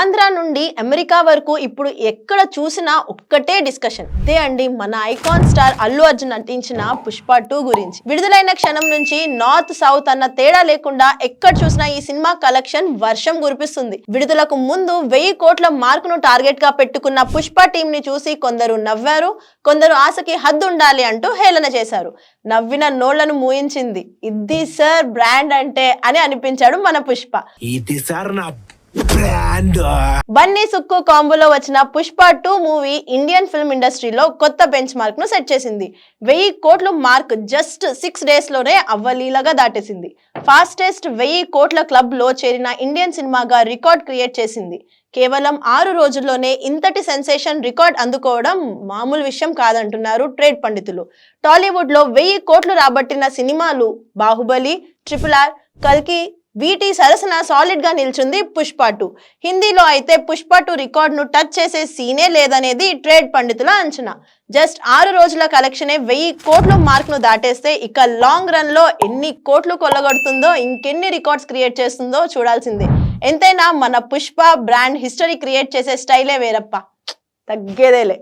ఆంధ్ర నుండి అమెరికా వరకు ఇప్పుడు ఎక్కడ చూసినా ఒక్కటే డిస్కషన్. ఇదే అండి మన ఐకాన్ స్టార్ అల్లు అర్జున్ నటించిన పుష్ప 2 గురించి. విడుదలైన క్షణం నుంచి నార్త్ సౌత్ అన్న తేడా లేకుండా ఎక్కడ చూసినా ఈ సినిమా కలెక్షన్ వర్షం కురిపిస్తుంది. విడుదలకు ముందు 1000 కోట్ల మార్కును టార్గెట్ గా పెట్టుకున్న పుష్ప టీం ని చూసి కొందరు నవ్వారు, కొందరు ఆశకి హద్దు ఉండాలి అంటూ హేళన చేశారు. నవ్విన నోళ్లను మూయించింది. ఇది సార్ బ్రాండ్ అంటే అని అనిపించాడు మన పుష్ప. బన్నీ సుక్కు కాంబోలో వచ్చిన పుష్ప 2 మూవీ ఇండియన్ ఫిల్మ్ ఇండస్ట్రీలో కొత్త బెంచ్ మార్క్ ను సెట్ చేసింది. 1000 కోట్ల మార్క్ జస్ట్ 6 డేస్ లోనే అవ్వలీలగా దాటేసింది. ఫాస్టెస్ట్ 1000 కోట్ల క్లబ్ లో చేరిన ఇండియన్ సినిమాగా రికార్డ్ క్రియేట్ చేసింది. కేవలం 6 రోజుల్లోనే ఇంతటి సెన్సేషన్ రికార్డ్ అందుకోవడం మామూలు విషయం కాదంటున్నారు ట్రేడ్ పండితులు. టాలీవుడ్ లో 1000 కోట్లు రాబట్టిన సినిమాలు బాహుబలి, RRR, కల్కి, వీటి సరసన సాలిడ్ గా నిల్చుంది పుష్ప 2. హిందీలో అయితే పుష్ప 2 రికార్డ్ ను టచ్ చేసే సీనే లేదనేది ట్రేడ్ పండితుల అంచనా. జస్ట్ 6 రోజుల కలెక్షనే 1000 కోట్ల మార్క్ ను దాటేస్తే ఇక లాంగ్ రన్ లో ఎన్ని కోట్లు కొల్లగొడుతుందో, ఇంకెన్ని రికార్డ్స్ క్రియేట్ చేస్తుందో చూడాల్సిందే. ఎంతైనా మన పుష్ప బ్రాండ్ హిస్టరీ క్రియేట్ చేసే స్టైలే వేరప్ప, తగ్గేదేలే.